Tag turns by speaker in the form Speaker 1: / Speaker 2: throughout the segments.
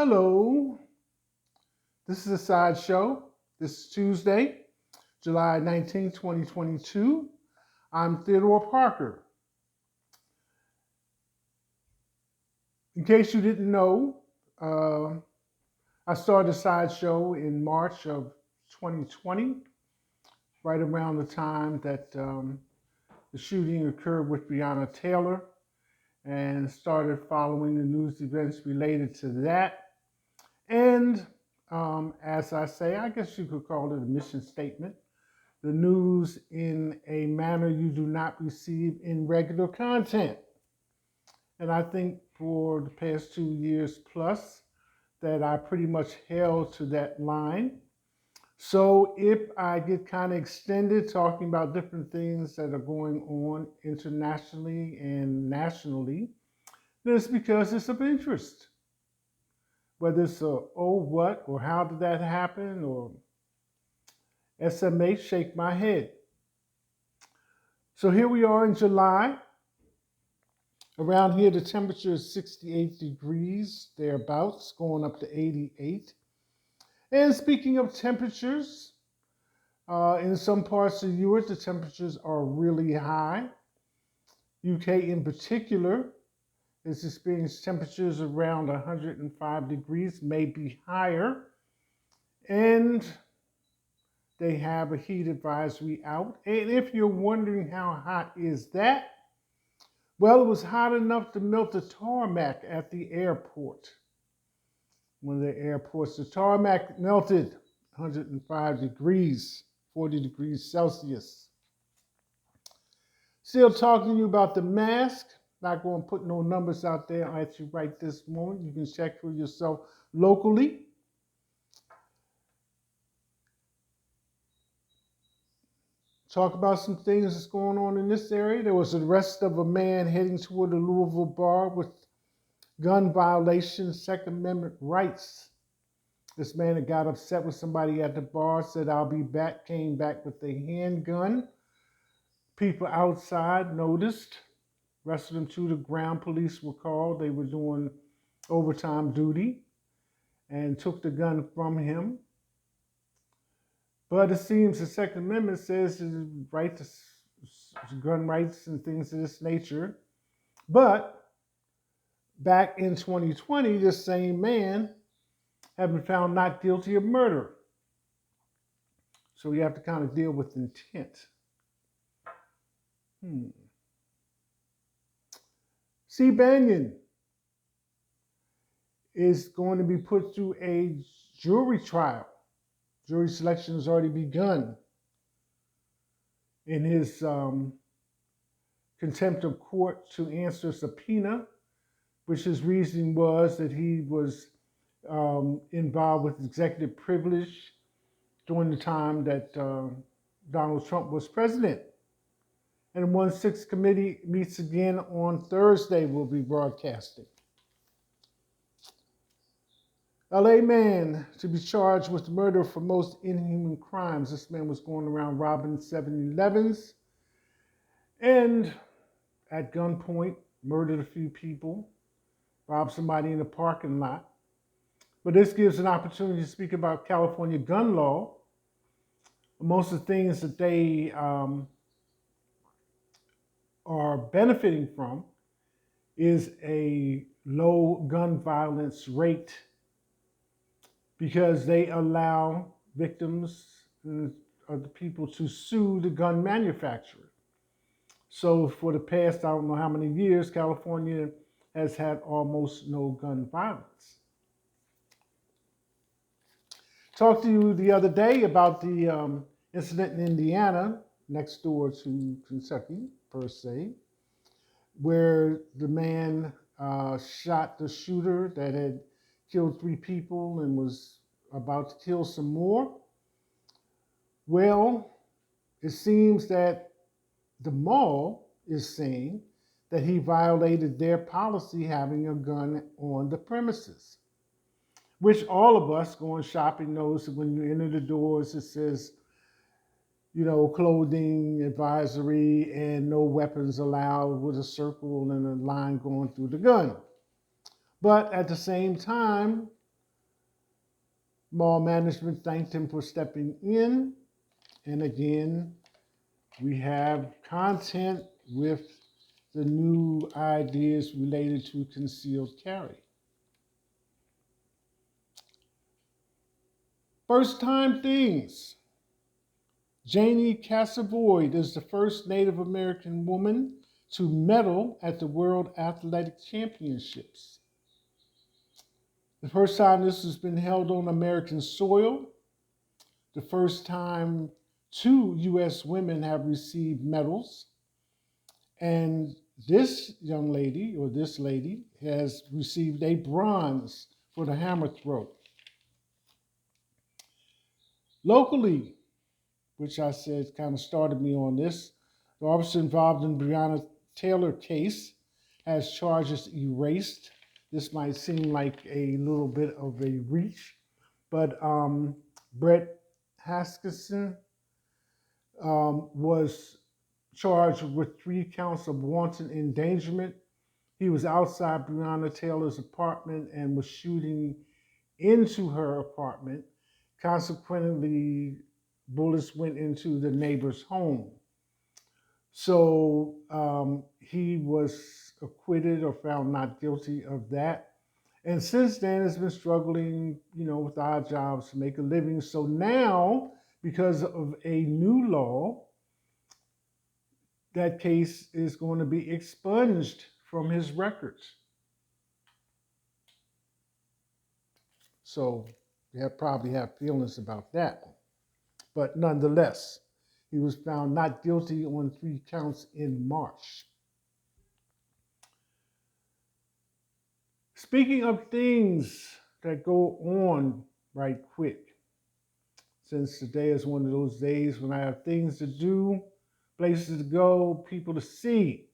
Speaker 1: Hello, this is a side show. This is Tuesday, July 19th, 2022. I'm Theodore Parker. In case you didn't know, uh, I started a side show in March of 2020, right around the time that the shooting occurred with Breonna Taylor, and started following the news events related to that. And as I say, I guess you could call it a mission statement. The news in a manner you do not receive in regular content. And I think for the past 2 years plus that I pretty much held to that line. So if I get kind of extended talking about different things that are going on internationally and nationally, then it's because it's of interest. Whether it's oh what or how did that happen or SMH shake my head. So here we are in July. Around here, the temperature is 68 degrees, thereabouts, going up to 88. And speaking of temperatures, in some parts of Europe, the temperatures are really high. UK in particular has experienced temperatures around 105 degrees, maybe higher. And they have a heat advisory out. And if you're wondering how hot is that, well, it was hot enough to melt the tarmac at the airport. One of the airports, the tarmac melted 105 degrees, 40 degrees Celsius. Still talking to you about the mask. Not going to put no numbers out there at you right this moment. You can check for yourself locally. Talk about some things that's going on in this area. There was an arrest of a man heading toward a Louisville bar with gun violations, Second Amendment rights. This man had got upset with somebody at the bar, said, "I'll be back," came back with a handgun. People outside noticed, arrested him to the ground. Police were called. They were doing overtime duty and took the gun from him. But it seems the Second Amendment says the right to gun rights and things of this nature. But back in 2020, this same man had been found not guilty of murder. So you have to kind of deal with intent. C. Banyan is going to be put through a jury trial. Jury selection has already begun in his contempt of court to answer a subpoena, which his reasoning was that he was involved with executive privilege during the time that Donald Trump was president. And the 1-6 committee meets again on Thursday. We'll be broadcasting. LA man to be charged with murder for most inhuman crimes. This man was going around robbing 7-Elevens and at gunpoint murdered a few people, robbed somebody in a parking lot. But this gives an opportunity to speak about California gun law. Most of the things that they are benefiting from is a low gun violence rate because they allow victims of the people to sue the gun manufacturer. So for the past, I don't know how many years, California has had almost no gun violence. Talked to you the other day about the incident in Indiana, next door to Kentucky, per se, where the man shot the shooter that had killed 3 people and was about to kill some more. Well, it seems that the mall is saying that he violated their policy having a gun on the premises, which all of us going shopping knows that when you enter the doors, it says, clothing advisory and no weapons allowed with a circle and a line going through the gun. But at the same time, Mall management thanked him for stepping in. And again, we have content with the new ideas related to concealed carry. First time things. Janie Casavoid is the first Native American woman to medal at the World Athletic Championships. The first time this has been held on American soil. The first time two U.S. women have received medals. And this young lady, or this lady, has received a bronze for the hammer throw. Locally, which I said kind of started me on this, the officer involved in Breonna Taylor case has charges erased. This might seem like a little bit of a reach, but Brett Haskison was charged with 3 counts of wanton endangerment. He was outside Breonna Taylor's apartment and was shooting into her apartment. Consequently, bullets went into the neighbor's home. So he was acquitted or found not guilty of that. And since then, has been struggling, with odd jobs to make a living. So now, because of a new law, that case is going to be expunged from his records. So you probably have feelings about that. But nonetheless, he was found not guilty on 3 counts in March. Speaking of things that go on right quick, since today is one of those days when I have things to do, places to go, people to see.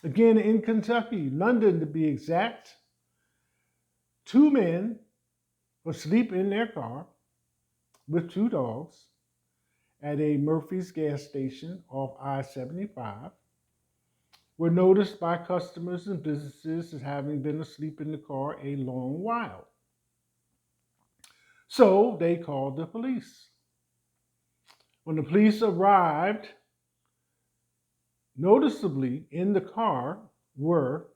Speaker 1: Again, in Kentucky, London to be exact, 2 men asleep in their car with 2 dogs at a Murphy's gas station off I-75 were noticed by customers and businesses as having been asleep in the car a long while. So they called the police. When the police arrived, noticeably in the car were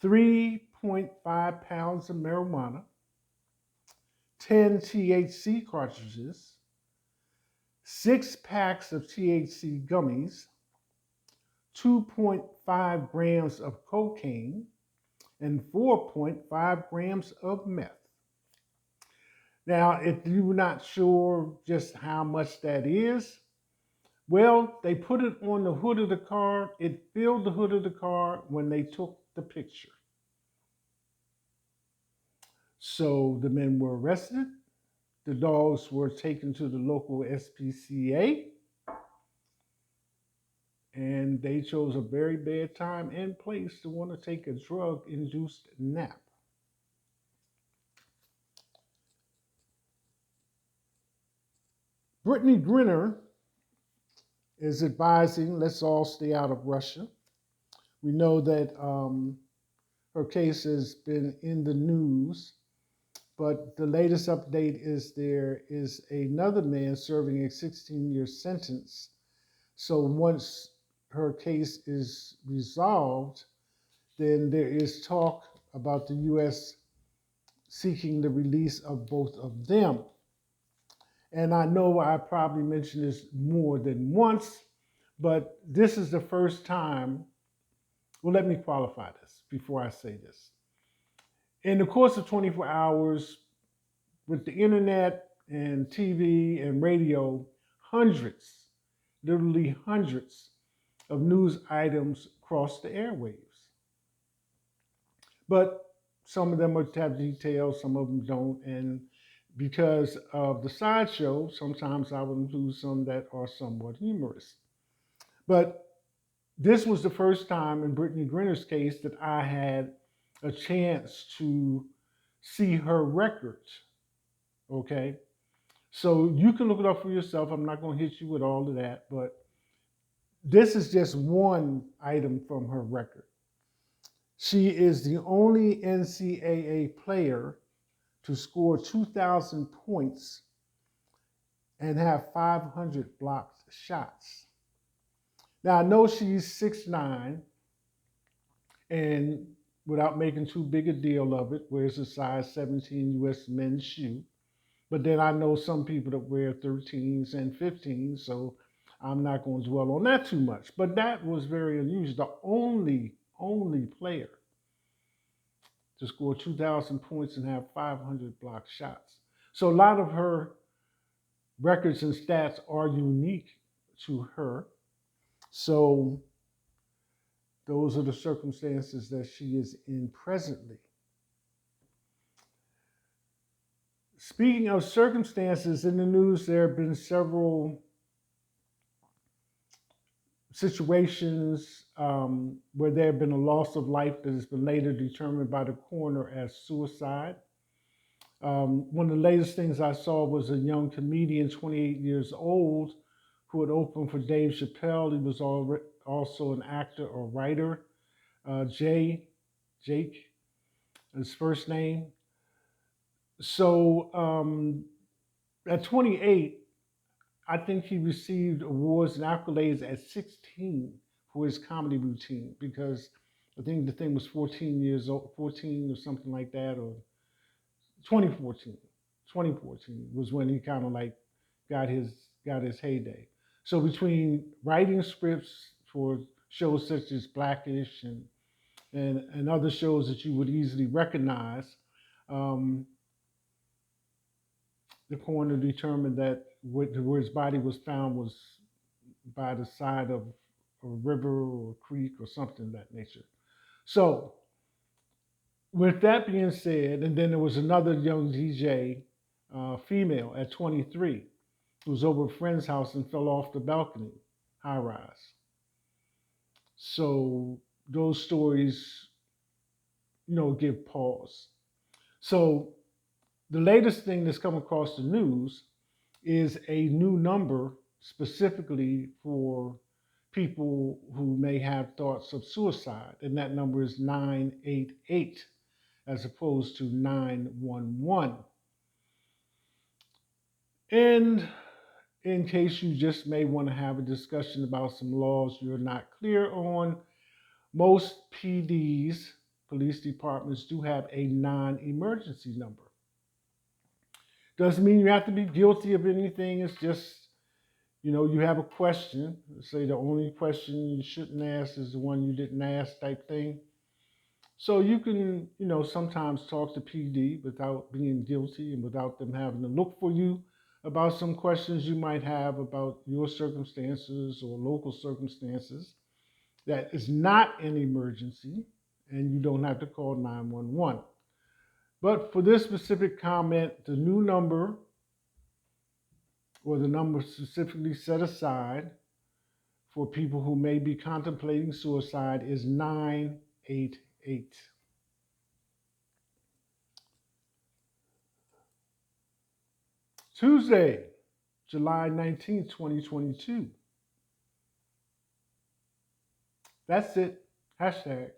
Speaker 1: 3.5 pounds of marijuana, 10 THC cartridges, 6 packs of THC gummies, 2.5 grams of cocaine, and 4.5 grams of meth. Now, if you're not sure just how much that is, well, they put it on the hood of the car. It filled the hood of the car when they took the picture. So the men were arrested. The dogs were taken to the local SPCA. And they chose a very bad time and place to want to take a drug-induced nap. Brittany Griner is advising, let's all stay out of Russia. We know that her case has been in the news, but the latest update is there is another man serving a 16-year sentence. So once her case is resolved, then there is talk about the U.S. seeking the release of both of them. And I know I probably mentioned this more than once, but this is the first time. Well, let me qualify this before I say this. In the course of 24 hours, with the internet and TV and radio, hundreds, literally hundreds of news items cross the airwaves. But some of them have details, some of them don't. And because of the sideshow, sometimes I will include some that are somewhat humorous. But this was the first time in Brittany Griner's case that I had a chance to see her records. Okay? So you can look it up for yourself. I'm not going to hit you with all of that, but this is just one item from her record. She is the only NCAA player to score 2,000 points and have 500 blocked shots. Now, I know she's 6'9", and without making too big a deal of it, wears a size 17 US men's shoe. But then I know some people that wear 13s and 15s, so I'm not going to dwell on that too much. But that was very unusual. The only player to score 2,000 points and have 500 block shots. So a lot of her records and stats are unique to her. So those are the circumstances that she is in presently. Speaking of circumstances in the news, there have been several situations where there have been a loss of life that has been later determined by the coroner as suicide. One of the latest things I saw was a young comedian, 28 years old, who had opened for Dave Chappelle. He was also an actor or writer. Jake, his first name. So at 28, I think he received awards and accolades at 16 for his comedy routine, because I think the thing was 14 years old, 14 or something like that, or 2014. 2014 was when he kind of like got his heyday. So between writing scripts for shows such as Blackish and other shows that you would easily recognize, the coroner determined that where his body was found was by the side of a river or a creek or something of that nature. So, with that being said, and then there was another young DJ, female at 23, who was over a friend's house and fell off the balcony, high rise. So, those stories, give pause. So, the latest thing that's come across the news is a new number specifically for people who may have thoughts of suicide, and that number is 988 as opposed to 911. And in case you just may want to have a discussion about some laws you're not clear on, most PDs, police departments, do have a non-emergency number. Doesn't mean you have to be guilty of anything. It's just, you have a question. Say the only question you shouldn't ask is the one you didn't ask type thing. So you can, sometimes talk to PD without being guilty and without them having to look for you about some questions you might have about your circumstances or local circumstances that is not an emergency, and you don't have to call 911. But for this specific comment, the new number, or the number specifically set aside for people who may be contemplating suicide, is 988. Tuesday, July 19th, 2022. That's it. Hashtag.